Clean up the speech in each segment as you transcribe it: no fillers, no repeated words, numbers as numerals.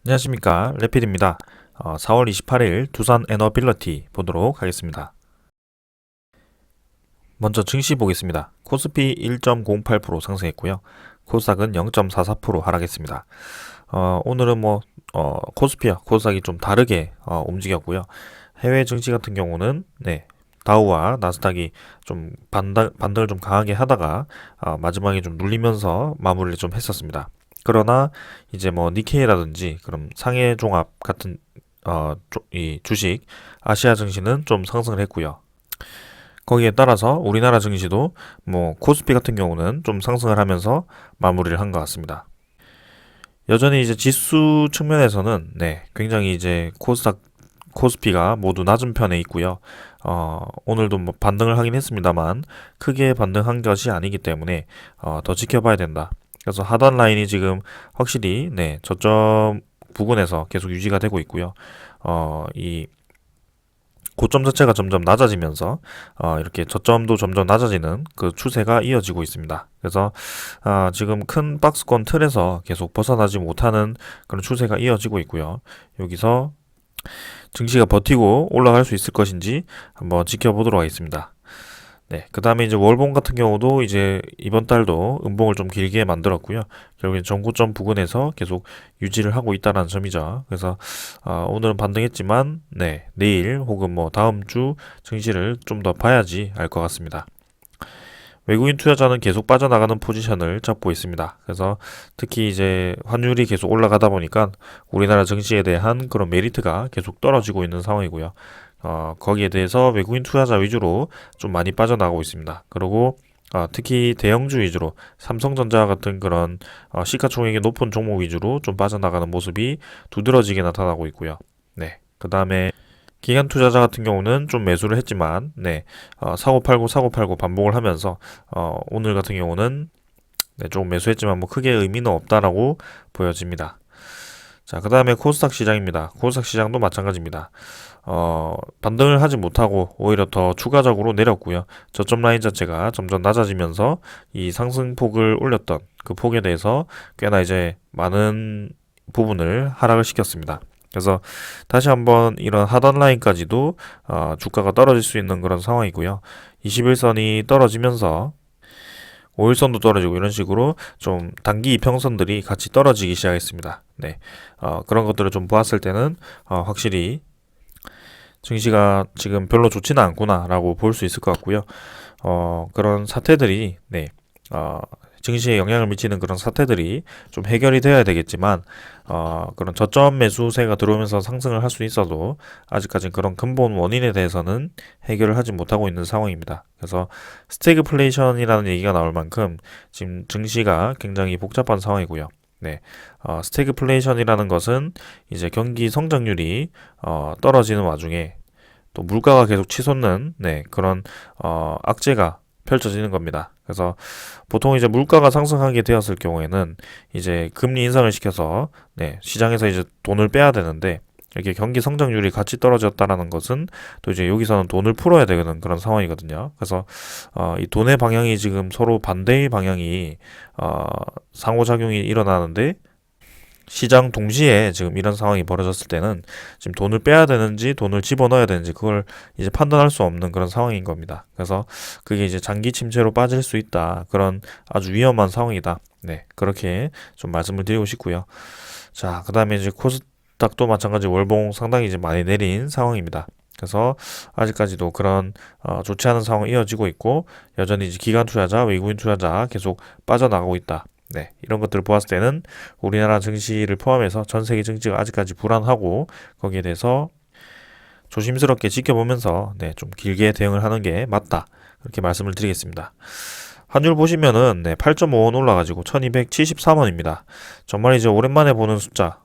안녕하십니까, 레필입니다. 4월 28일 두산 에너빌리티 보도록 하겠습니다. 먼저 증시 보겠습니다. 코스피 1.08% 상승했고요. 코스닥은 0.44% 하락했습니다. 오늘은 코스피와 코스닥이 좀 다르게 움직였고요. 해외 증시 같은 경우는 다우와 나스닥이 좀 반등을 좀 강하게 하다가 마지막에 좀 눌리면서 마무리를 좀 했었습니다. 그러나 이제 뭐 니케이라든지 그럼 상해 종합 같은 이 주식 아시아 증시는 좀 상승을 했고요. 거기에 따라서 우리나라 증시도 뭐 코스피 같은 경우는 좀 상승을 하면서 마무리를 한 것 같습니다. 여전히 이제 지수 측면에서는 굉장히 이제 코스닥 코스피가 모두 낮은 편에 있고요. 오늘도 뭐 반등을 하긴 했습니다만 크게 반등한 것이 아니기 때문에 더 지켜봐야 된다. 그래서 하단 라인이 지금 확실히 저점 부근에서 계속 유지가 되고 있고요. 이 고점 자체가 점점 낮아지면서 이렇게 저점도 점점 낮아지는 그 추세가 이어지고 있습니다. 그래서 지금 큰 박스권 틀에서 계속 벗어나지 못하는 그런 추세가 이어지고 있고요. 여기서 증시가 버티고 올라갈 수 있을 것인지 한번 지켜보도록 하겠습니다. 그 다음에 이제 월봉 같은 경우도 이제 이번 달도 음봉을 좀 길게 만들었고요. 결국엔 전고점 부근에서 계속 유지를 하고 있다는 점이죠. 그래서 오늘은 반등했지만 내일 혹은 뭐 다음 주 증시를 좀 더 봐야지 알 것 같습니다. 외국인 투자자는 계속 빠져나가는 포지션을 잡고 있습니다. 그래서 특히 이제 환율이 계속 올라가다 보니까 우리나라 증시에 대한 그런 메리트가 계속 떨어지고 있는 상황이고요. 거기에 대해서 외국인 투자자 위주로 좀 많이 빠져나가고 있습니다. 그리고 특히 대형주 위주로 삼성전자 같은 그런 시가총액이 높은 종목 위주로 좀 빠져나가는 모습이 두드러지게 나타나고 있고요. 그 다음에 기관 투자자 같은 경우는 좀 매수를 했지만, 사고 팔고 반복을 하면서, 오늘 같은 경우는, 조금 매수했지만 뭐 크게 의미는 없다라고 보여집니다. 자, 그 다음에 코스닥 시장입니다. 코스닥 시장도 마찬가지입니다. 반등을 하지 못하고 오히려 더 추가적으로 내렸고요. 저점 라인 자체가 점점 낮아지면서 이 상승폭을 올렸던 그 폭에 대해서 꽤나 이제 많은 부분을 하락을 시켰습니다. 그래서 다시 한번 이런 하단 라인까지도 주가가 떨어질 수 있는 그런 상황이고요. 21선이 떨어지면서 5일선도 떨어지고 이런 식으로 좀 단기 이평선들이 같이 떨어지기 시작했습니다. 그런 것들을 좀 보았을 때는 확실히 증시가 지금 별로 좋지는 않구나라고 볼 수 있을 것 같고요. 그런 사태들이 증시에 영향을 미치는 그런 사태들이 좀 해결이 되어야 되겠지만 그런 저점 매수세가 들어오면서 상승을 할 수 있어도 아직까지는 그런 근본 원인에 대해서는 해결을 하지 못하고 있는 상황입니다. 그래서 스태그플레이션이라는 얘기가 나올 만큼 지금 증시가 굉장히 복잡한 상황이고요. 스태그플레이션이라는 것은 이제 경기 성장률이 떨어지는 와중에 또 물가가 계속 치솟는 그런 악재가 펼쳐지는 겁니다. 그래서 보통 이제 물가가 상승하게 되었을 경우에는 이제 금리 인상을 시켜서 시장에서 이제 돈을 빼야 되는데 이렇게 경기 성장률이 같이 떨어졌다라는 것은 또 이제 여기서는 돈을 풀어야 되는 그런 상황이거든요. 그래서 이 돈의 방향이 지금 서로 반대의 방향이 상호작용이 일어나는데 시장 동시에 지금 이런 상황이 벌어졌을 때는 지금 돈을 빼야 되는지 돈을 집어넣어야 되는지 그걸 이제 판단할 수 없는 그런 상황인 겁니다. 그래서 그게 이제 장기 침체로 빠질 수 있다. 그런 아주 위험한 상황이다. 그렇게 좀 말씀을 드리고 싶고요. 자, 그 다음에 이제 코스닥도 마찬가지 월봉 상당히 이제 많이 내린 상황입니다. 그래서 아직까지도 그런 좋지 않은 상황이 이어지고 있고 여전히 이제 기관 투자자, 외국인 투자자 계속 빠져나가고 있다. 이런 것들을 보았을 때는 우리나라 증시를 포함해서 전 세계 증시가 아직까지 불안하고 거기에 대해서 조심스럽게 지켜보면서 좀 길게 대응을 하는 게 맞다. 그렇게 말씀을 드리겠습니다. 환율 보시면은 8.5원 올라가지고 1273원입니다. 정말 이제 오랜만에 보는 숫자.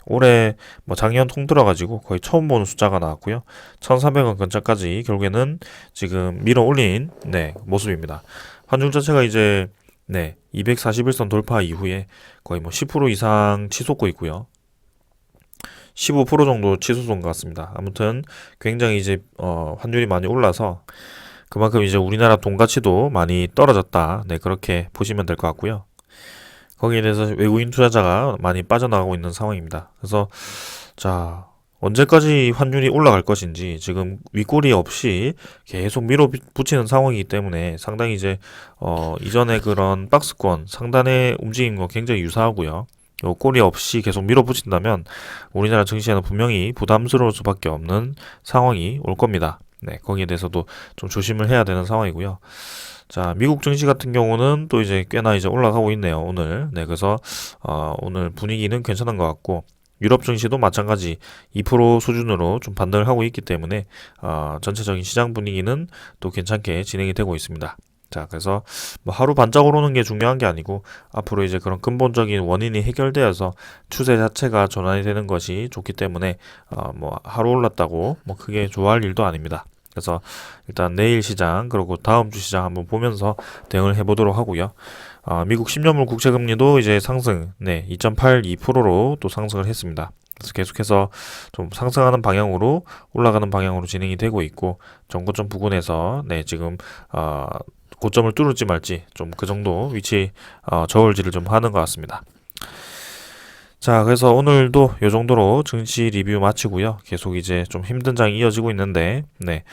올해 뭐 작년 통틀어가지고 거의 처음 보는 숫자가 나왔고요. 1300원 근처까지 결국에는 지금 밀어 올린 모습입니다. 환율 자체가 이제 241선 돌파 이후에 거의 뭐 10% 이상 치솟고 있고요. 15% 정도 치솟은 것 같습니다. 아무튼 굉장히 이제 환율이 많이 올라서 그만큼 이제 우리나라 돈 가치도 많이 떨어졌다. 그렇게 보시면 될 것 같고요. 거기에 대해서 외국인 투자자가 많이 빠져나가고 있는 상황입니다. 그래서 자, 언제까지 환율이 올라갈 것인지 지금 윗꼬리 없이 계속 밀어붙이는 상황이기 때문에 상당히 이제 이전에 그런 박스권 상단의 움직임과 굉장히 유사하고요. 꼬리 없이 계속 밀어붙인다면 우리나라 증시에는 분명히 부담스러울 수밖에 없는 상황이 올 겁니다. 네, 거기에 대해서도 좀 조심을 해야 되는 상황이고요. 자, 미국 증시 같은 경우는 또 이제 꽤나 이제 올라가고 있네요, 오늘. 네, 그래서 오늘 분위기는 괜찮은 것 같고 유럽 증시도 마찬가지 2% 수준으로 좀 반등을 하고 있기 때문에 전체적인 시장 분위기는 또 괜찮게 진행이 되고 있습니다. 자, 그래서 뭐 하루 반짝으로 오는 게 중요한 게 아니고 앞으로 이제 그런 근본적인 원인이 해결되어서 추세 자체가 전환이 되는 것이 좋기 때문에 뭐 하루 올랐다고 뭐 크게 좋아할 일도 아닙니다. 그래서 일단 내일 시장 그리고 다음 주 시장 한번 보면서 대응을 해보도록 하고요. 미국 10년물 국채금리도 이제 상승, 네, 2.82%로 또 상승을 했습니다. 그래서 계속해서 좀 상승하는 방향으로 올라가는 방향으로 진행이 되고 있고 정고점 부근에서 네, 지금 고점을 뚫을지 말지 좀 그 정도 위치 저울질을 좀 하는 것 같습니다. 자, 그래서 오늘도 이 정도로 증시 리뷰 마치고요. 계속 이제 좀 힘든 장이 이어지고 있는데, 네,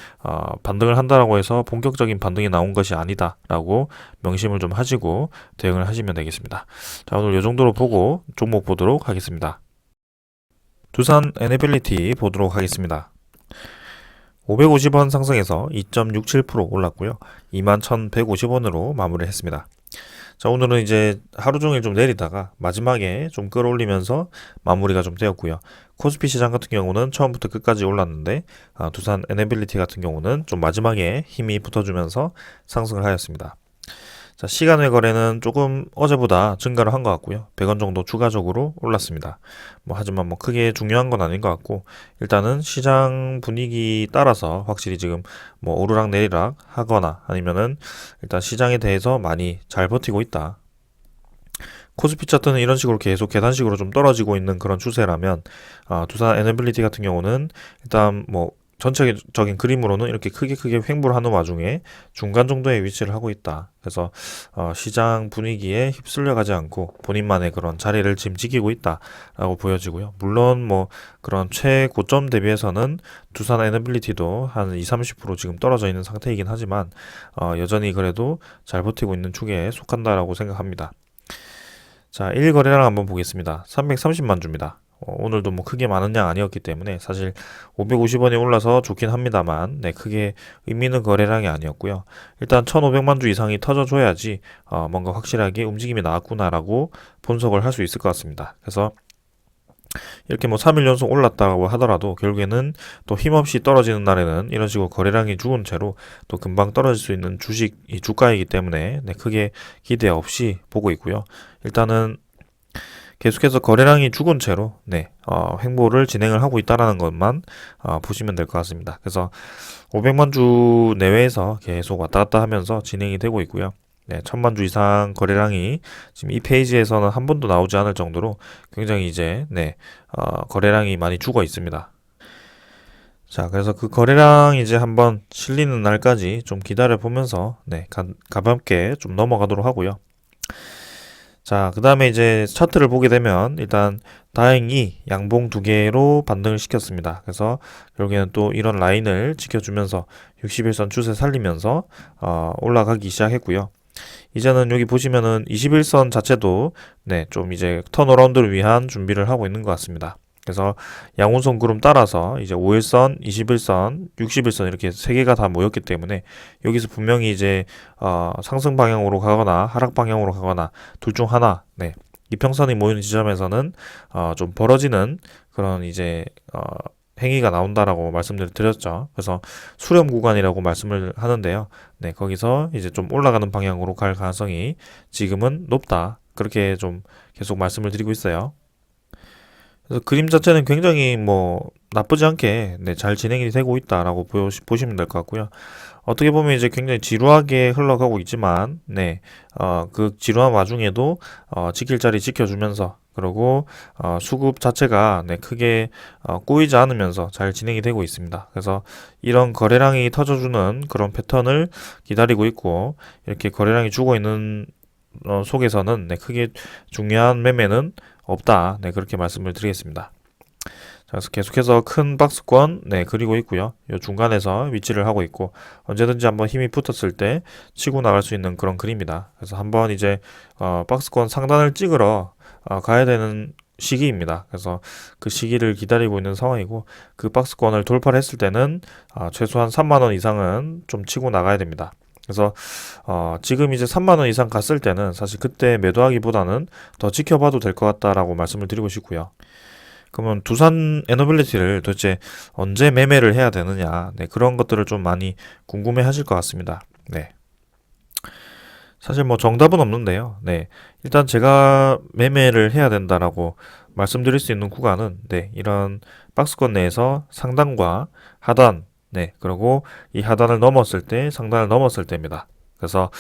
반등을 한다라고 해서 본격적인 반등이 나온 것이 아니다라고 명심을 좀 하시고 대응을 하시면 되겠습니다. 자, 오늘 이 정도로 보고 종목 보도록 하겠습니다. 두산 에너빌리티 보도록 하겠습니다. 550원 상승해서 2.67% 올랐고요. 21,150원으로 마무리를 했습니다. 자, 오늘은 이제 하루 종일 좀 내리다가 마지막에 좀 끌어올리면서 마무리가 좀 되었고요. 코스피 시장 같은 경우는 처음부터 끝까지 올랐는데 두산 에너빌리티 같은 경우는 좀 마지막에 힘이 붙어주면서 상승을 하였습니다. 자, 시간외 거래는 조금 어제보다 증가를 한 것 같고요. 100원 정도 추가적으로 올랐습니다. 뭐 하지만 뭐 크게 중요한 건 아닌 것 같고 일단은 시장 분위기 따라서 확실히 지금 뭐 오르락 내리락 하거나 아니면은 일단 시장에 대해서 많이 잘 버티고 있다. 코스피 차트는 이런 식으로 계속 계단식으로 좀 떨어지고 있는 그런 추세라면 두산 에너빌리티 같은 경우는 일단 뭐 전체적인 그림으로는 이렇게 크게 횡보를 하는 와중에 중간 정도의 위치를 하고 있다. 그래서 시장 분위기에 휩쓸려 가지 않고 본인만의 그런 자리를 지금 지키고 있다라고 보여지고요. 물론 뭐 그런 최고점 대비해서는 두산 에너빌리티도 한 20-30% 지금 떨어져 있는 상태이긴 하지만 여전히 그래도 잘 버티고 있는 축에 속한다라고 생각합니다. 자, 1거래량 한번 보겠습니다. 330만 주입니다. 오늘도 뭐 크게 많은 양 아니었기 때문에 사실 550원이 올라서 좋긴 합니다만 네, 크게 의미 있는 거래량이 아니었고요. 일단 1500만 주 이상이 터져줘야지 뭔가 확실하게 움직임이 나왔구나라고 분석을 할 수 있을 것 같습니다. 그래서 이렇게 뭐 3일 연속 올랐다고 하더라도 결국에는 또 힘없이 떨어지는 날에는 이런 식으로 거래량이 죽은 채로 또 금방 떨어질 수 있는 주식이 주가이기 때문에 네, 크게 기대 없이 보고 있고요. 일단은 계속해서 거래량이 죽은 채로 네, 횡보를 진행을 하고 있다라는 것만 보시면 될 것 같습니다. 그래서 500만 주 내외에서 계속 왔다 갔다 하면서 진행이 되고 있고요. 네, 1000만 주 이상 거래량이 지금 이 페이지에서는 한 번도 나오지 않을 정도로 굉장히 이제 네, 거래량이 많이 죽어 있습니다. 자, 그래서 그 거래량 이제 한번 실리는 날까지 좀 기다려 보면서 네, 가볍게 좀 넘어가도록 하고요. 자, 그 다음에 이제 차트를 보게 되면 일단 다행히 양봉 두 개로 반등을 시켰습니다. 그래서 결국에는 또 이런 라인을 지켜주면서 61선 추세 살리면서 올라가기 시작했고요. 이제는 여기 보시면은 21선 자체도 네, 좀 이제 턴어라운드를 위한 준비를 하고 있는 것 같습니다. 그래서 양운선 구름 따라서 이제 5일선, 21선, 60일선 이렇게 세 개가 다 모였기 때문에 여기서 분명히 이제 상승 방향으로 가거나 하락 방향으로 가거나 둘 중 하나, 네, 이평선이 모이는 지점에서는 좀 벌어지는 그런 이제 행위가 나온다라고 말씀을 드렸죠. 그래서 수렴 구간이라고 말씀을 하는데요. 네, 거기서 이제 좀 올라가는 방향으로 갈 가능성이 지금은 높다. 그렇게 좀 계속 말씀을 드리고 있어요. 그래서 그림 자체는 굉장히 뭐 나쁘지 않게 네, 잘 진행이 되고 있다라고 보시면 될 것 같고요. 어떻게 보면 이제 굉장히 지루하게 흘러가고 있지만 네, 그 지루한 와중에도 지킬 자리 지켜주면서 그리고 수급 자체가 네, 크게 꼬이지 않으면서 잘 진행이 되고 있습니다. 그래서 이런 거래량이 터져주는 그런 패턴을 기다리고 있고 이렇게 거래량이 죽어 있는 속에서는 네, 크게 중요한 매매는 없다. 네, 그렇게 말씀을 드리겠습니다. 자, 그래서 계속해서 큰 박스권 네, 그리고 있고요. 요 중간에서 위치를 하고 있고 언제든지 한번 힘이 붙었을 때 치고 나갈 수 있는 그런 그림이다. 그래서 한번 이제 박스권 상단을 찍으러 가야 되는 시기입니다. 그래서 그 시기를 기다리고 있는 상황이고 그 박스권을 돌파를 했을 때는 최소한 3만 원 이상은 좀 치고 나가야 됩니다. 그래서 지금 이제 3만 원 이상 갔을 때는 사실 그때 매도하기보다는 더 지켜봐도 될 것 같다라고 말씀을 드리고 싶고요. 그러면 두산 에너빌리티를 도대체 언제 매매를 해야 되느냐, 네, 그런 것들을 좀 많이 궁금해 하실 것 같습니다. 네. 사실 뭐 정답은 없는데요. 네. 일단 제가 매매를 해야 된다라고 말씀드릴 수 있는 구간은 네, 이런 박스권 내에서 상단과 하단, 네, 그리고 이 하단을 넘었을 때, 상단을 넘었을 때입니다. 그래서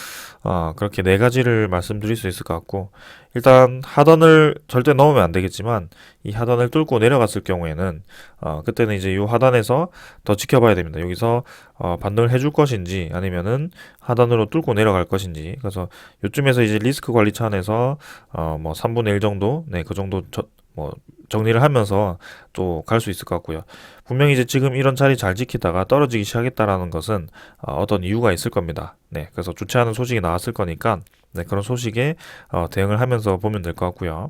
그렇게 네 가지를 말씀드릴 수 있을 것 같고 일단 하단을 절대 넘으면 안 되겠지만 이 하단을 뚫고 내려갔을 경우에는 그때는 이제 이 하단에서 더 지켜봐야 됩니다. 여기서 반등을 해줄 것인지 아니면은 하단으로 뚫고 내려갈 것인지 그래서 요쯤에서 이제 리스크 관리 차원에서 뭐 3분의 1 정도 네, 그 정도 뭐 정리를 하면서 또 갈 수 있을 것 같고요. 분명히 이제 지금 이런 자리 잘 지키다가 떨어지기 시작했다라는 것은 어떤 이유가 있을 겁니다. 네, 그래서 좋지 않은 소식이 나왔을 거니까 네, 그런 소식에 대응을 하면서 보면 될 것 같고요.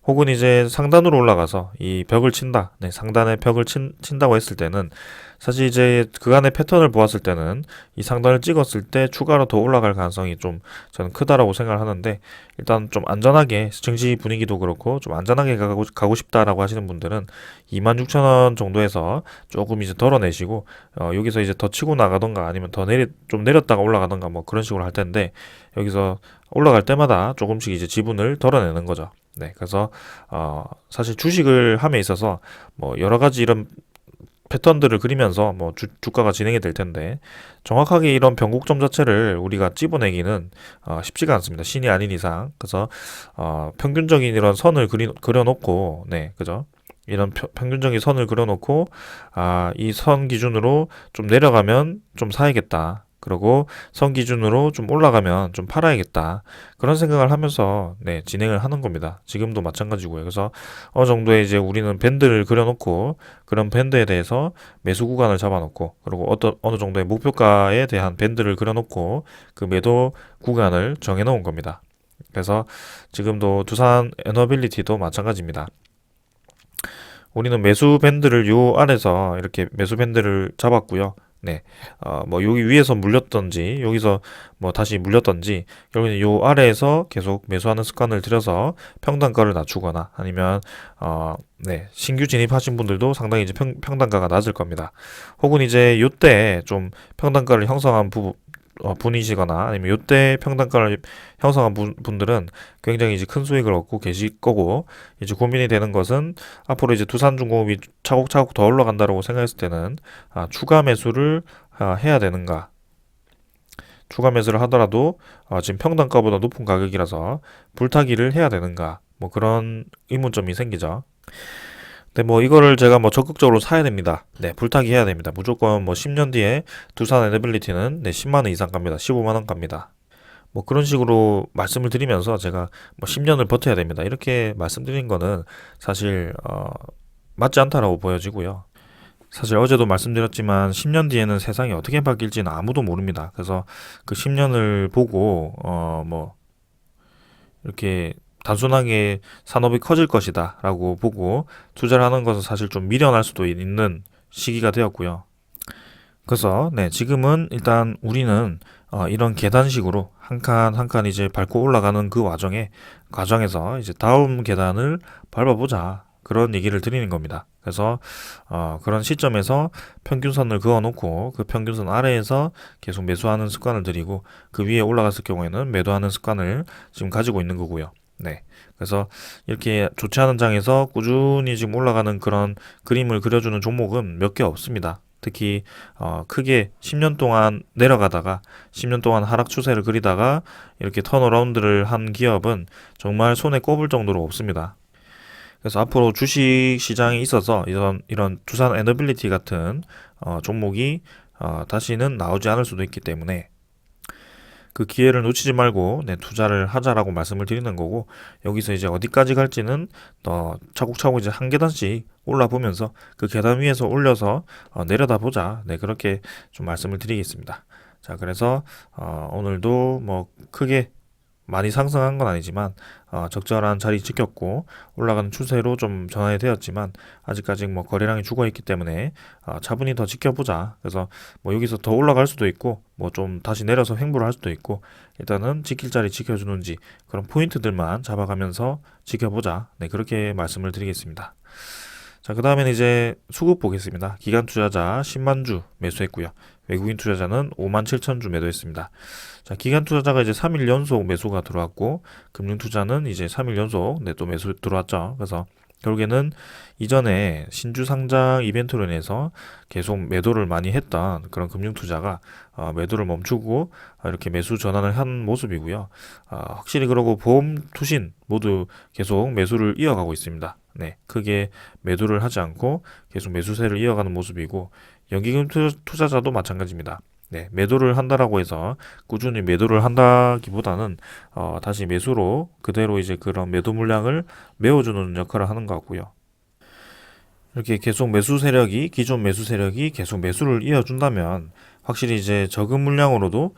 혹은 이제 상단으로 올라가서 이 벽을 친다. 네, 상단에 벽을 친다고 했을 때는 사실 이제 그간의 패턴을 보았을 때는 이 상단을 찍었을 때 추가로 더 올라갈 가능성이 좀 저는 크다라고 생각을 하는데 일단 좀 안전하게 증시 분위기도 그렇고 좀 안전하게 가고 싶다라고 하시는 분들은 26,000원 정도에서 조금 이제 덜어내시고 여기서 이제 더 치고 나가던가 아니면 좀 내렸다가 올라가던가 뭐 그런 식으로 할 텐데 여기서 올라갈 때마다 조금씩 이제 지분을 덜어내는 거죠. 네, 그래서 사실 주식을 함에 있어서 뭐 여러 가지 이런 패턴들을 그리면서 뭐 주가가 진행이 될 텐데 정확하게 이런 변곡점 자체를 우리가 찝어내기는 쉽지가 않습니다. 신이 아닌 이상. 그래서 평균적인 이런 선을 그려놓고 네, 그죠? 이런 평균적인 선을 그려놓고 이 선 기준으로 좀 내려가면 좀 사야겠다. 그리고 선 기준으로 좀 올라가면 좀 팔아야겠다. 그런 생각을 하면서 네, 진행을 하는 겁니다. 지금도 마찬가지고요. 그래서 어느 정도의 이제 우리는 밴드를 그려놓고 그런 밴드에 대해서 매수 구간을 잡아놓고 그리고 어느 정도의 목표가에 대한 밴드를 그려놓고 그 매도 구간을 정해놓은 겁니다. 그래서 지금도 두산 에너빌리티도 마찬가지입니다. 우리는 매수 밴드를 요 안에서 이렇게 매수 밴드를 잡았고요. 네, 뭐 여기 위에서 물렸던지 여기서 뭐 다시 물렸던지 결국에는 요 아래에서 계속 매수하는 습관을 들여서 평단가를 낮추거나 아니면 네, 신규 진입하신 분들도 상당히 이제 평단가가 낮을 겁니다. 혹은 이제 요때 좀 평단가를 형성한 분이시거나 아니면 요때 평단가를 형성한 분들은 굉장히 이제 큰 수익을 얻고 계실 거고 이제 고민이 되는 것은 앞으로 이제 두산중공업이 차곡차곡 더 올라간다고 생각했을 때는 추가 매수를 해야 되는가 추가 매수를 하더라도 지금 평단가보다 높은 가격이라서 불타기를 해야 되는가 뭐 그런 의문점이 생기죠. 네, 뭐 이거를 제가 뭐 적극적으로 사야 됩니다. 네, 불타기 해야 됩니다. 무조건 뭐 10년 뒤에 두산 에너빌리티는 네, 10만 원 이상 갑니다. 15만 원 갑니다. 뭐 그런 식으로 말씀을 드리면서 제가 뭐 10년을 버텨야 됩니다. 이렇게 말씀드린 거는 사실 맞지 않다라고 보여지고요. 사실 어제도 말씀드렸지만 10년 뒤에는 세상이 어떻게 바뀔지는 아무도 모릅니다. 그래서 그 10년을 보고 뭐 이렇게 단순하게 산업이 커질 것이다 라고 보고 투자를 하는 것은 사실 좀 미련할 수도 있는 시기가 되었고요. 그래서 네, 지금은 일단 우리는 이런 계단식으로 한 칸 한 칸 이제 밟고 올라가는 그 과정에서 이제 다음 계단을 밟아보자 그런 얘기를 드리는 겁니다. 그래서 그런 시점에서 평균선을 그어놓고 그 평균선 아래에서 계속 매수하는 습관을 들이고 그 위에 올라갔을 경우에는 매도하는 습관을 지금 가지고 있는 거고요. 네. 그래서 이렇게 좋지 않은 장에서 꾸준히 지금 올라가는 그런 그림을 그려주는 종목은 몇 개 없습니다. 특히 크게 10년 동안 내려가다가 10년 동안 하락 추세를 그리다가 이렇게 턴어라운드를 한 기업은 정말 손에 꼽을 정도로 없습니다. 그래서 앞으로 주식 시장에 있어서 이런 두산 에너빌리티 같은 종목이 다시는 나오지 않을 수도 있기 때문에 그 기회를 놓치지 말고 네, 투자를 하자라고 말씀을 드리는 거고 여기서 이제 어디까지 갈지는 차곡차곡 이제 한 계단씩 올라보면서 그 계단 위에서 올려서 내려다 보자. 네, 그렇게 좀 말씀을 드리겠습니다. 자, 그래서 오늘도 뭐 크게 많이 상승한 건 아니지만 적절한 자리 지켰고 올라가는 추세로 좀 전환이 되었지만 아직까지 뭐 거래량이 죽어 있기 때문에 차분히 더 지켜보자. 그래서 뭐 여기서 더 올라갈 수도 있고 뭐 좀 다시 내려서 횡보를 할 수도 있고 일단은 지킬 자리 지켜주는지 그런 포인트들만 잡아가면서 지켜보자. 네, 그렇게 말씀을 드리겠습니다. 자, 그 다음엔 이제 수급 보겠습니다. 기관 투자자 10만 주 매수했고요. 외국인 투자자는 5만 7천 주 매도했습니다. 자, 기관 투자자가 이제 3일 연속 매수가 들어왔고, 금융 투자는 이제 3일 연속 또 매수 들어왔죠. 그래서 결국에는 이전에 신주 상장 이벤트로 인해서 계속 매도를 많이 했던 그런 금융 투자가 매도를 멈추고 이렇게 매수 전환을 한 모습이고요. 확실히 그러고 보험, 투신 모두 계속 매수를 이어가고 있습니다. 네, 크게 매도를 하지 않고 계속 매수세를 이어가는 모습이고 연기금 투자자도 마찬가지입니다. 네, 매도를 한다라고 해서 꾸준히 매도를 한다기보다는 다시 매수로 그대로 이제 그런 매도 물량을 메워주는 역할을 하는 것 같고요. 이렇게 계속 기존 매수 세력이 계속 매수를 이어준다면 확실히 이제 적은 물량으로도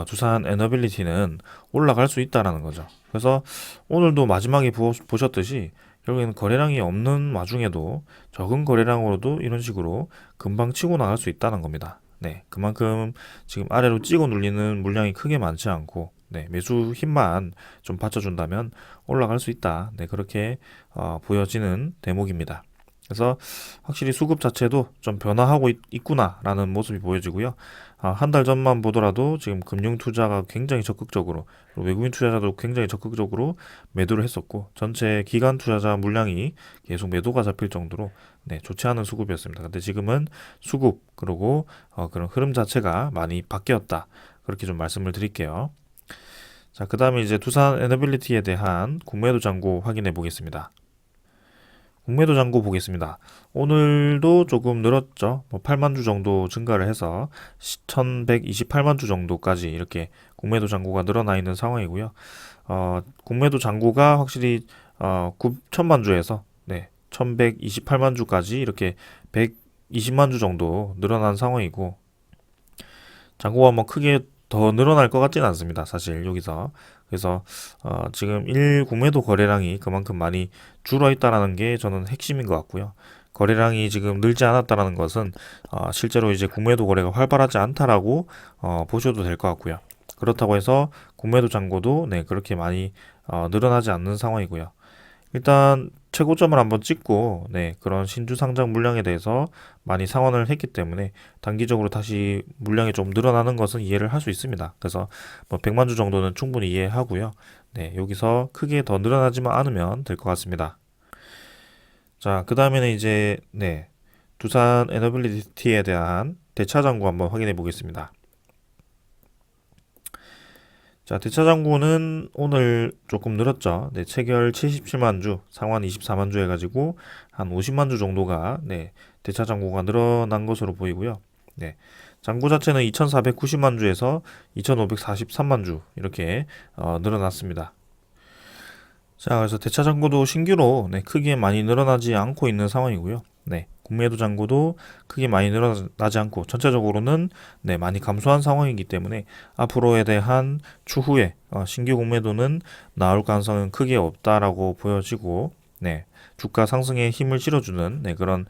두산 에너빌리티는 올라갈 수 있다라는 거죠. 그래서 오늘도 마지막에 보셨듯이 결국에는 거래량이 없는 와중에도 적은 거래량으로도 이런 식으로 금방 치고 나갈 수 있다는 겁니다. 네, 그만큼 지금 아래로 찍어 눌리는 물량이 크게 많지 않고 네, 매수 힘만 좀 받쳐준다면 올라갈 수 있다. 네, 그렇게 보여지는 대목입니다. 그래서 확실히 수급 자체도 좀 변화하고 있구나라는 모습이 보여지고요. 한 달 전만 보더라도 지금 금융 투자가 굉장히 적극적으로 그리고 외국인 투자자도 굉장히 적극적으로 매도를 했었고 전체 기관 투자자 물량이 계속 매도가 잡힐 정도로 네, 좋지 않은 수급이었습니다. 근데 지금은 수급 그리고 그런 흐름 자체가 많이 바뀌었다. 그렇게 좀 말씀을 드릴게요. 자, 그 다음에 이제 두산 에너빌리티에 대한 공매도 잔고 확인해 보겠습니다. 공매도 잔고 보겠습니다. 오늘도 조금 늘었죠. 뭐 8만 주 정도 증가를 해서 1128만 주 정도까지 이렇게 공매도 잔고가 늘어나 있는 상황이고요. 공매도 잔고가 확실히 9천만 주에서 네, 1128만 주까지 이렇게 120만 주 정도 늘어난 상황이고 잔고가 뭐 크게 더 늘어날 것 같지는 않습니다. 사실 여기서 그래서 지금 1구매도 거래량이 그만큼 많이 줄어 있다라는 게 저는 핵심인 것 같고요. 거래량이 지금 늘지 않았다라는 것은 실제로 이제 구매도 거래가 활발하지 않다라고 보셔도 될 것 같고요. 그렇다고 해서 구매도 잔고도 네, 그렇게 많이 늘어나지 않는 상황이고요. 일단 최고점을 한번 찍고 네, 그런 신주 상장 물량에 대해서 많이 상환을 했기 때문에 단기적으로 다시 물량이 좀 늘어나는 것은 이해를 할 수 있습니다. 그래서 뭐 100만 주 정도는 충분히 이해하고요. 네, 여기서 크게 더 늘어나지만 않으면 될 것 같습니다. 자, 그 다음에는 이제 네, 두산 에너빌리티에 대한 대차 잔고 한번 확인해 보겠습니다. 자, 대차 잔고는 오늘 조금 늘었죠. 네, 체결 77만 주, 상환 24만 주 해가지고 한 50만 주 정도가 네, 대차 잔고가 늘어난 것으로 보이고요. 네, 잔고 자체는 2,490만 주에서 2,543만 주 이렇게 늘어났습니다. 자, 그래서 대차 잔고도 신규로 네, 크게 많이 늘어나지 않고 있는 상황이고요. 네, 공매도 잔고도 크게 많이 늘어나지 않고 전체적으로는 네, 많이 감소한 상황이기 때문에 앞으로에 대한 추후에 신규 공매도는 나올 가능성은 크게 없다라고 보여지고 네, 주가 상승에 힘을 실어주는 네, 그런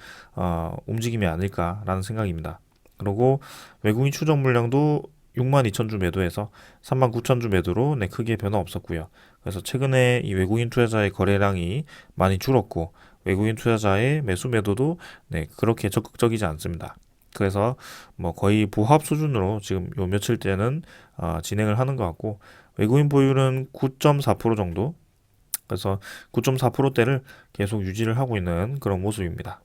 움직임이 아닐까라는 생각입니다. 그리고 외국인 추적 물량도 6만 2천 주 매도해서 3만 9천 주 매도로 네, 크게 변화 없었고요. 그래서 최근에 이 외국인 투자자의 거래량이 많이 줄었고 외국인 투자자의 매수 매도도 네, 그렇게 적극적이지 않습니다. 그래서 뭐 거의 보합 수준으로 지금 요 며칠 때는 진행을 하는 것 같고 외국인 보유는 9.4% 정도 그래서 9.4%대를 계속 유지를 하고 있는 그런 모습입니다.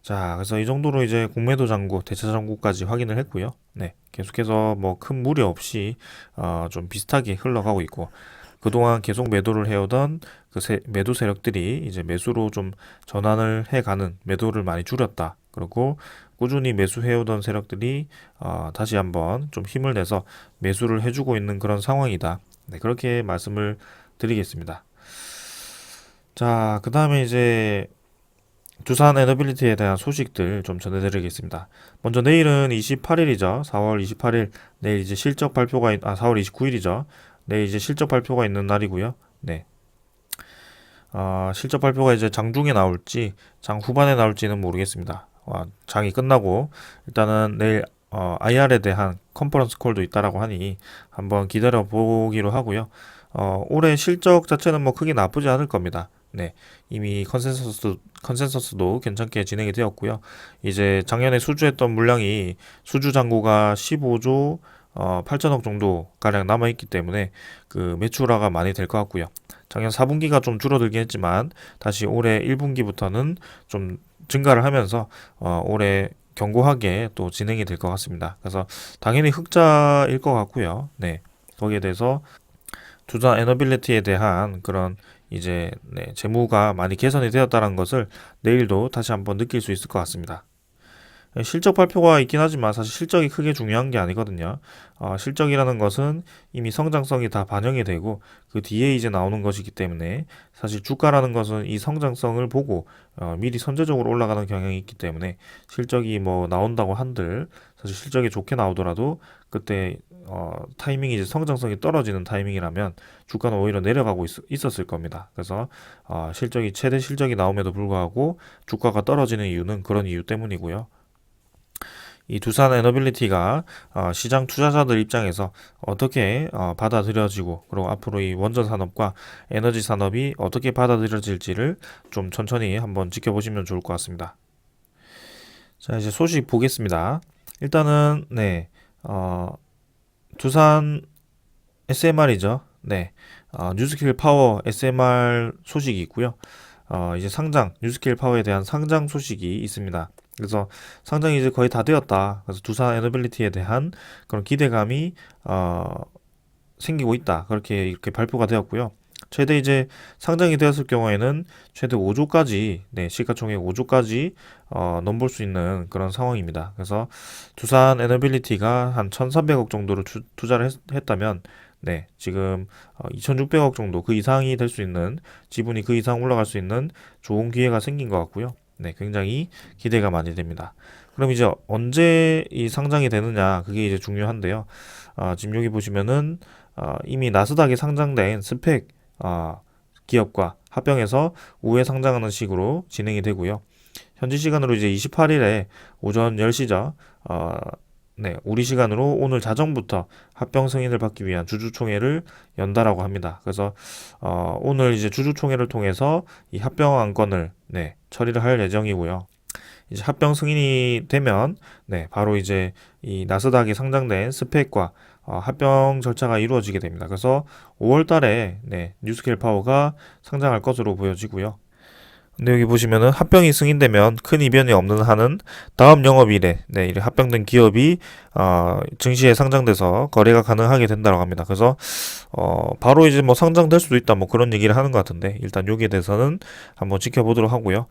자, 그래서 이 정도로 이제 공매도 잔고, 대차 잔고까지 확인을 했고요. 네, 계속해서 뭐 큰 무리 없이 좀 비슷하게 흘러가고 있고 그동안 계속 매도를 해오던 그 매도 세력들이 이제 매수로 좀 전환을 해가는 매도를 많이 줄였다. 그리고 꾸준히 매수해오던 세력들이 다시 한번 좀 힘을 내서 매수를 해주고 있는 그런 상황이다. 네, 그렇게 말씀을 드리겠습니다. 자, 그 다음에 이제 두산 에너빌리티에 대한 소식들 좀 전해드리겠습니다. 먼저 내일은 28일이죠. 4월 28일. 내일 이제 실적 발표가 4월 29일이죠. 내일 이제 실적 발표가 있는 날이고요. 네. 실적 발표가 이제 장중에 나올지 장 후반에 나올지는 모르겠습니다. 장이 끝나고 일단은 내일 IR에 대한 컨퍼런스 콜도 있다라고 하니 한번 기다려 보기로 하고요. 올해 실적 자체는 뭐 크게 나쁘지 않을 겁니다. 네, 이미 컨센서스도 괜찮게 진행이 되었고요. 이제 작년에 수주했던 물량이 수주 잔고가 15조 8천억 정도 가량 남아 있기 때문에 그 매출화가 많이 될 것 같고요. 작년 4분기가 좀 줄어들긴 했지만 다시 올해 1분기부터는 좀 증가를 하면서 올해 견고하게 또 진행이 될 것 같습니다. 그래서 당연히 흑자일 것 같고요. 네, 거기에 대해서 두산 에너빌리티에 대한 그런 이제 재무가 많이 개선이 되었다는 것을 내일도 다시 한번 느낄 수 있을 것 같습니다. 실적 발표가 있긴 하지만 사실 실적이 크게 중요한 게 아니거든요. 실적이라는 것은 이미 성장성이 다 반영이 되고 그 뒤에 이제 나오는 것이기 때문에 사실 주가라는 것은 이 성장성을 보고 미리 선제적으로 올라가는 경향이 있기 때문에 실적이 뭐 나온다고 한들 사실 실적이 좋게 나오더라도 그때 타이밍이 이제 성장성이 떨어지는 타이밍이라면 주가는 오히려 내려가고 있었을 겁니다. 그래서 실적이 최대 실적이 나옴에도 불구하고 주가가 떨어지는 이유는 그런 이유 때문이고요. 이 두산 에너빌리티가 시장 투자자들 입장에서 어떻게 받아들여지고 그리고 앞으로 이 원전 산업과 에너지 산업이 어떻게 받아들여질지를 좀 천천히 한번 지켜보시면 좋을 것 같습니다. 자, 이제 소식 보겠습니다. 일단은 두산 SMR이죠. 네, 뉴스킬 파워 SMR 소식이 있고요. 이제 뉴스킬 파워에 대한 상장 소식이 있습니다. 그래서 상장이 이제 거의 다 되었다. 그래서 두산 에너빌리티에 대한 그런 기대감이 생기고 있다. 그렇게 이렇게 발표가 되었고요. 최대 이제 상장이 되었을 경우에는 최대 5조까지 시가총액 5조까지 넘볼 수 있는 그런 상황입니다. 그래서 두산 에너빌리티가 한 1,300억 정도로 투자를 했다면 지금 2,600억 정도 그 이상이 될 수 있는 지분이 그 이상 올라갈 수 있는 좋은 기회가 생긴 것 같고요. 굉장히 기대가 많이 됩니다. 그럼 이제 언제 이 상장이 되느냐 그게 이제 중요한데요. 지금 여기 보시면은 이미 나스닥에 상장된 스펙 기업과 합병해서 우회 상장하는 식으로 진행이 되고요. 현지 시간으로 이제 28일에 오전 10시죠. 우리 시간으로 오늘 자정부터 합병 승인을 받기 위한 주주총회를 연다라고 합니다. 그래서 오늘 이제 주주총회를 통해서 이 합병 안건을 처리를 할 예정이고요. 이제 합병 승인이 되면 바로 이제 이 나스닥에 상장된 스펙과 합병 절차가 이루어지게 됩니다. 그래서 5월 달에 뉴스케일 파워가 상장할 것으로 보여지고요. 근데 여기 보시면은 합병이 승인되면 큰 이변이 없는 한은 다음 영업일에 이 합병된 기업이 증시에 상장돼서 거래가 가능하게 된다고 합니다. 그래서 바로 이제 뭐 상장될 수도 있다 뭐 그런 얘기를 하는 것 같은데 일단 여기에 대해서는 한번 지켜보도록 하고요.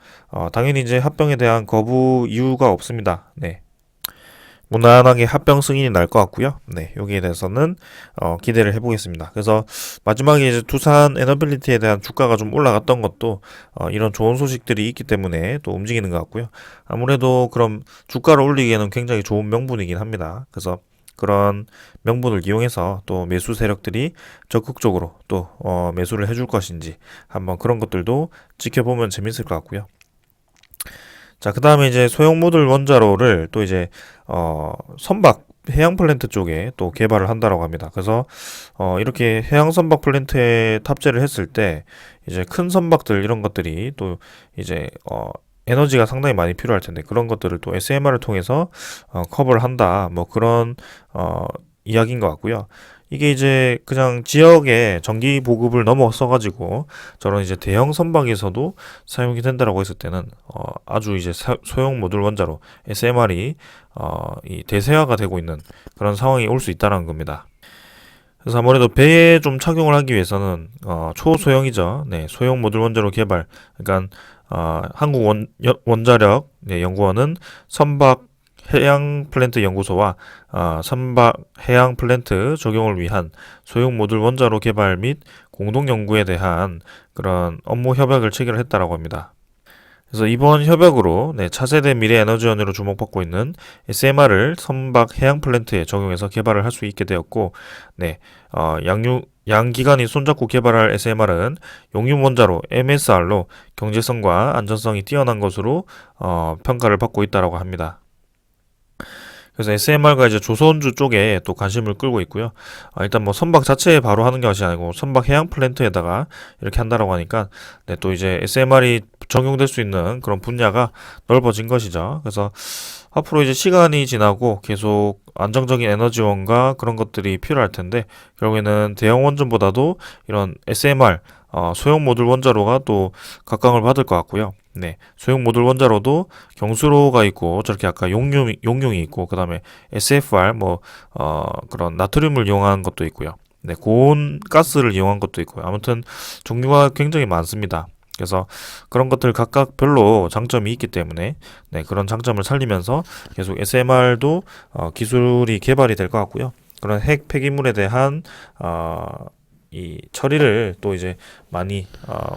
당연히 이제 합병에 대한 거부 이유가 없습니다. 무난하게 합병 승인이 날 것 같고요. 여기에 대해서는 기대를 해보겠습니다. 그래서 마지막에 이제 두산 에너빌리티에 대한 주가가 좀 올라갔던 것도 이런 좋은 소식들이 있기 때문에 또 움직이는 것 같고요. 아무래도 그럼 주가를 올리기에는 굉장히 좋은 명분이긴 합니다. 그래서 그런 명분을 이용해서 또 매수 세력들이 적극적으로 또 매수를 해줄 것인지 한번 그런 것들도 지켜보면 재밌을 것 같고요. 자, 그 다음에 이제 소형 모듈 원자로를 또 이제 선박 해양 플랜트 쪽에 또 개발을 한다라고 합니다. 그래서 이렇게 해양 선박 플랜트에 탑재를 했을 때 이제 큰 선박들 이런 것들이 또 이제 에너지가 상당히 많이 필요할 텐데 그런 것들을 또 SMR을 통해서 커버를 한다. 뭐 그런 이야기인 것 같고요. 이게 이제 그냥 지역의 전기 보급을 넘어서 가지고 저런 이제 대형 선박에서도 사용이 된다라고 했을 때는 아주 이제 소형 모듈 원자로 SMR이 이 대세화가 되고 있는 그런 상황이 올 수 있다는 겁니다. 그래서 아무래도 배에 좀 착용을 하기 위해서는 초소형이죠. 소형 모듈 원자로 개발. 그러니까 한국 원자력 연구원은 선박 해양 플랜트 연구소와 선박 해양 플랜트 적용을 위한 소형 모듈 원자로 개발 및 공동 연구에 대한 그런 업무 협약을 체결했다라고 합니다. 그래서 이번 협약으로 차세대 미래 에너지원으로 주목받고 있는 SMR을 선박 해양 플랜트에 적용해서 개발을 할 수 있게 되었고, 양기관이 손잡고 개발할 SMR은 용융 원자로 MSR로 경제성과 안전성이 뛰어난 것으로 평가를 받고 있다라고 합니다. 그래서 SMR과 이제 조선주 쪽에 또 관심을 끌고 있고요. 일단 뭐 선박 자체에 바로 하는 것이 아니고 선박 해양 플랜트에다가 이렇게 한다라고 하니까 또 이제 SMR이 적용될 수 있는 그런 분야가 넓어진 것이죠. 그래서 앞으로 이제 시간이 지나고 계속 안정적인 에너지원과 그런 것들이 필요할 텐데 결국에는 대형 원전보다도 이런 SMR 소형 모듈 원자로가 또 각광을 받을 것 같고요. 소형 모듈 원자로도 경수로가 있고 저렇게 아까 용융이 있고 그다음에 SFR 그런 나트륨을 이용한 것도 있고요. 고온 가스를 이용한 것도 있고요. 아무튼 종류가 굉장히 많습니다. 그래서 그런 것들 각각 별로 장점이 있기 때문에 그런 장점을 살리면서 계속 SMR도 기술이 개발이 될 것 같고요. 그런 핵 폐기물에 대한 이 처리를 또 이제 많이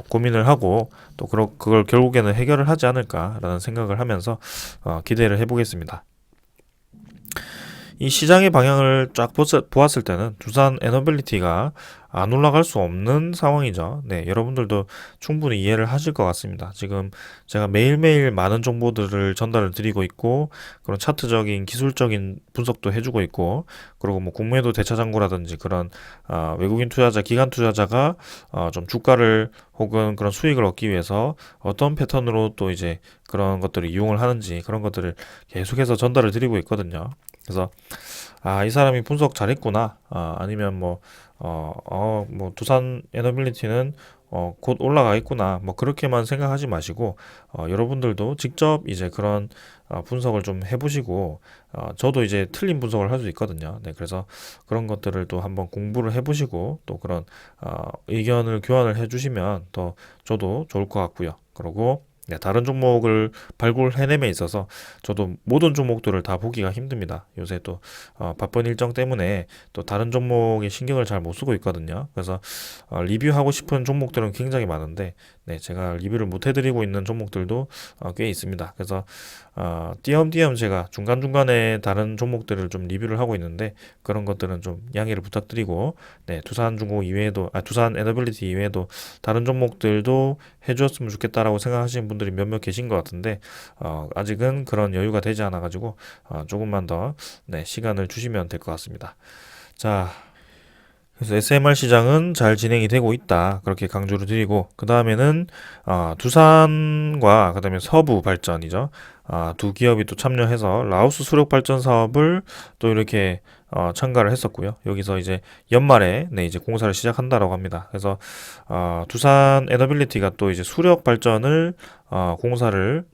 고민을 하고 또 그걸 결국에는 해결을 하지 않을까라는 생각을 하면서 기대를 해보겠습니다. 이 시장의 방향을 쫙 보았을 때는 두산 에너빌리티가 안 올라갈 수 없는 상황이죠. 여러분들도 충분히 이해를 하실 것 같습니다. 지금 제가 매일매일 많은 정보들을 전달을 드리고 있고 그런 차트적인 기술적인 분석도 해주고 있고 그리고 뭐 국내도 대차장고라든지 그런 외국인 투자자, 기관 투자자가 좀 주가를 혹은 그런 수익을 얻기 위해서 어떤 패턴으로 또 이제 그런 것들을 이용을 하는지 그런 것들을 계속해서 전달을 드리고 있거든요. 그래서 이 사람이 분석 잘했구나. 아니면 두산 에너빌리티는 곧 올라가겠구나. 그렇게만 생각하지 마시고 여러분들도 직접 이제 그런 분석을 좀 해보시고 저도 이제 틀린 분석을 할 수 있거든요. 그래서 그런 것들을 또 한번 공부를 해보시고 또 그런 의견을 교환을 해주시면 더 저도 좋을 것 같고요. 그리고 다른 종목을 발굴해냄에 있어서 저도 모든 종목들을 다 보기가 힘듭니다. 요새 또 바쁜 일정 때문에 또 다른 종목에 신경을 잘 못 쓰고 있거든요. 그래서 리뷰하고 싶은 종목들은 굉장히 많은데 제가 리뷰를 못 해드리고 있는 종목들도 꽤 있습니다. 그래서 띄엄띄엄 제가 중간중간에 다른 종목들을 좀 리뷰를 하고 있는데 그런 것들은 좀 양해를 부탁드리고 두산중공 이외에도 두산 에너빌리티 이외에도 다른 종목들도 해주었으면 좋겠다라고 생각하시는 분들이 몇몇 계신 것 같은데 아직은 그런 여유가 되지 않아 가지고 조금만 더 시간을 주시면 될 것 같습니다. 자, 그래서 SMR 시장은 잘 진행이 되고 있다 그렇게 강조를 드리고 그 다음에는 두산과 그 다음에 서부 발전이죠. 두 기업이 또 참여해서 라오스 수력 발전 사업을 또 이렇게 참가를 했었고요. 여기서 이제 연말에 이제 공사를 시작한다라고 합니다. 그래서 두산 에너빌리티가 또 이제 수력 발전을 공사를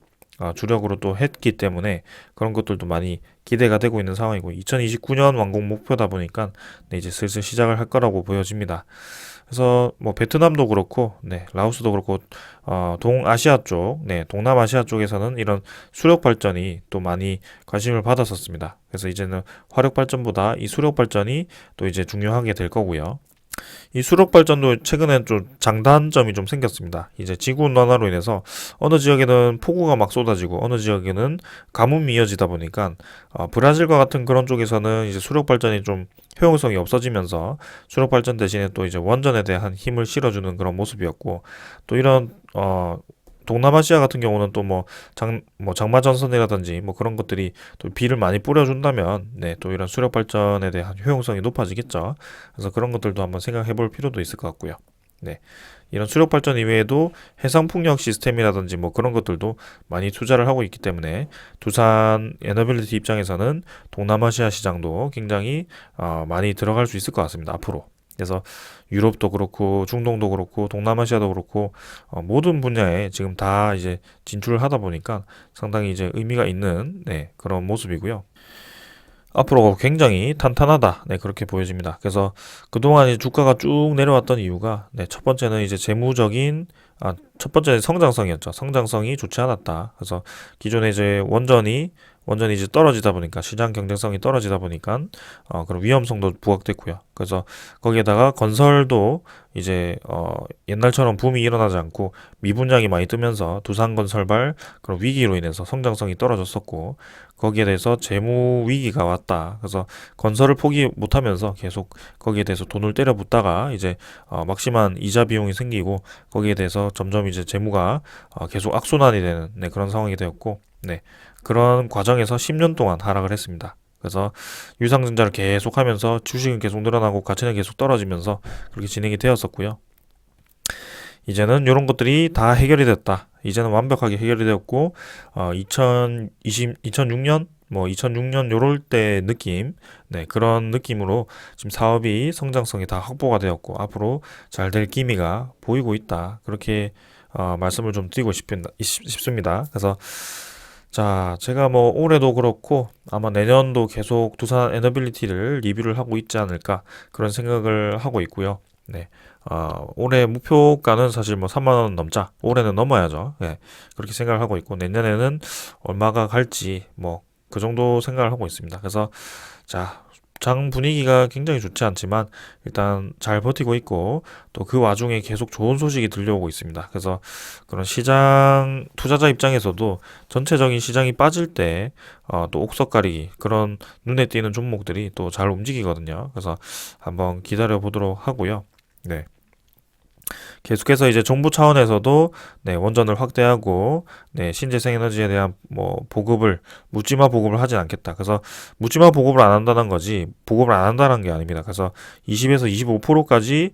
주력으로 또 했기 때문에 그런 것들도 많이 기대가 되고 있는 상황이고 2029년 완공 목표다 보니까 이제 슬슬 시작을 할 거라고 보여집니다. 그래서 뭐 베트남도 그렇고 라오스도 그렇고 동아시아 쪽, 동남아시아 쪽에서는 이런 수력 발전이 또 많이 관심을 받았었습니다. 그래서 이제는 화력 발전보다 이 수력 발전이 또 이제 중요하게 될 거고요. 이 수력 발전도 최근에 좀 장단점이 좀 생겼습니다. 이제 지구 온난화로 인해서 어느 지역에는 폭우가 막 쏟아지고 어느 지역에는 가뭄이 이어지다 보니까 브라질과 같은 그런 쪽에서는 이제 수력 발전이 좀 효용성이 없어지면서 수력 발전 대신에 또 이제 원전에 대한 힘을 실어주는 그런 모습이었고 또 이런 동남아시아 같은 경우는 또 장마 전선이라든지 그런 것들이 또 비를 많이 뿌려준다면 또 이런 수력 발전에 대한 효용성이 높아지겠죠. 그래서 그런 것들도 한번 생각해 볼 필요도 있을 것 같고요. 이런 수력 발전 이외에도 해상 풍력 시스템이라든지 그런 것들도 많이 투자를 하고 있기 때문에 두산 에너빌리티 입장에서는 동남아시아 시장도 굉장히 많이 들어갈 수 있을 것 같습니다. 앞으로. 그래서 유럽도 그렇고 중동도 그렇고 동남아시아도 그렇고 모든 분야에 지금 다 이제 진출을 하다 보니까 상당히 이제 의미가 있는 그런 모습이고요. 앞으로 굉장히 탄탄하다. 그렇게 보여집니다. 그래서 그동안 이제 주가가 쭉 내려왔던 이유가 첫 번째는 이제 첫 번째는 성장성이었죠. 성장성이 좋지 않았다. 그래서 기존에 이제 원전이 원전이 이제 떨어지다 보니까 시장 경쟁성이 떨어지다 보니까 그런 위험성도 부각됐고요. 그래서 거기에다가 건설도 이제 옛날처럼 붐이 일어나지 않고 미분양이 많이 뜨면서 두산건설발 그런 위기로 인해서 성장성이 떨어졌었고 거기에 대해서 재무 위기가 왔다. 그래서 건설을 포기 못하면서 계속 거기에 대해서 돈을 때려 붓다가 이제 막심한 이자 비용이 생기고 거기에 대해서 점점 이제 재무가 계속 악순환이 되는 네, 그런 상황이 되었고 네, 그런 과정에서 10년 동안 하락을 했습니다. 그래서 유상증자를 계속하면서 주식은 계속 늘어나고 가치는 계속 떨어지면서 그렇게 진행이 되었었고요. 이제는 이런 것들이 다 해결이 됐다. 이제는 완벽하게 해결이 되었고 2006년 뭐 2006년 요럴 때 느낌, 네, 그런 느낌으로 지금 사업이 성장성이 다 확보가 되었고 앞으로 잘 될 기미가 보이고 있다. 그렇게 말씀을 좀 드리고 싶습니다. 그래서 자, 제가 뭐 올해도 그렇고 아마 내년도 계속 두산 에너빌리티를 리뷰를 하고 있지 않을까 그런 생각을 하고 있고요. 네. 올해 목표가는 사실 뭐 3만 원 넘자. 올해는 넘어야죠. 예. 그렇게 생각을 하고 있고 내년에는 얼마가 갈지 뭐 그 정도 생각을 하고 있습니다. 그래서 자, 장 분위기가 굉장히 좋지 않지만 일단 잘 버티고 있고 또 그 와중에 계속 좋은 소식이 들려오고 있습니다. 그래서 그런 시장 투자자 입장에서도 전체적인 시장이 빠질 때 또 옥석 가리기 그런 눈에 띄는 종목들이 또 잘 움직이거든요. 그래서 한번 기다려 보도록 하고요. 네. 계속해서 이제 정부 차원에서도 네, 원전을 확대하고 네, 신재생 에너지에 대한 뭐 보급을 묻지마 보급을 하진 않겠다. 그래서 묻지마 보급을 안 한다는 거지 보급을 안 한다는 게 아닙니다. 그래서 20에서 25%까지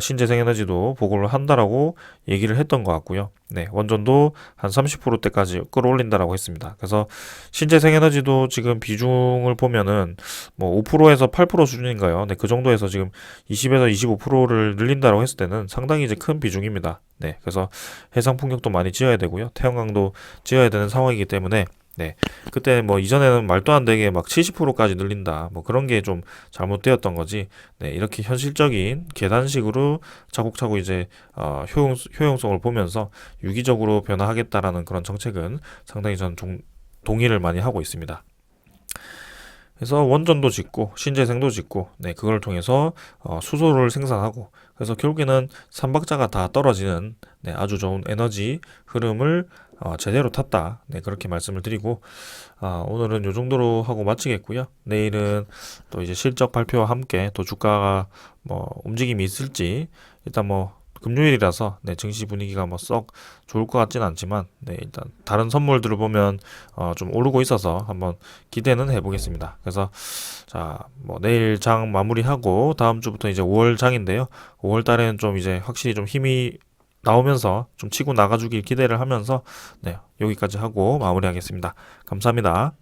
신재생 에너지도 보급을 한다라고 얘기를 했던 것 같고요. 네, 원전도 한 30%대까지 끌어올린다라고 했습니다. 그래서 신재생 에너지도 지금 비중을 보면은 뭐 5%에서 8% 수준인가요? 네, 그 정도에서 지금 20에서 25%를 늘린다라고 했을 때는 상당히 이제 큰 비중입니다. 네, 그래서 해상 풍력도 많이 지어야 되고요. 태양광도 지어야 되는 상황이기 때문에 네, 그때 뭐 이전에는 말도 안 되게 막 70%까지 늘린다 뭐 그런 게 좀 잘못되었던 거지. 네, 이렇게 현실적인 계단식으로 차곡차곡 이제 효용성을 보면서 유기적으로 변화하겠다라는 그런 정책은 상당히 저는 동의를 많이 하고 있습니다. 그래서 원전도 짓고 신재생도 짓고 네, 그걸 통해서 수소를 생산하고 그래서 결국에는 삼박자가 다 떨어지는 네, 아주 좋은 에너지 흐름을 제대로 탔다. 네, 그렇게 말씀을 드리고 오늘은 요 정도로 하고 마치겠고요. 내일은 또 이제 실적 발표와 함께 또 주가가 뭐 움직임이 있을지 일단 뭐 금요일이라서 네, 증시 분위기가 뭐 썩 좋을 것 같진 않지만 네, 일단 다른 선물들을 보면 좀 오르고 있어서 한번 기대는 해보겠습니다. 그래서 자, 뭐 내일 장 마무리하고 다음 주부터 이제 5월 장인데요. 5월 달에는 좀 이제 확실히 좀 힘이 나오면서 좀 치고 나가주길 기대를 하면서 네, 여기까지 하고 마무리하겠습니다. 감사합니다.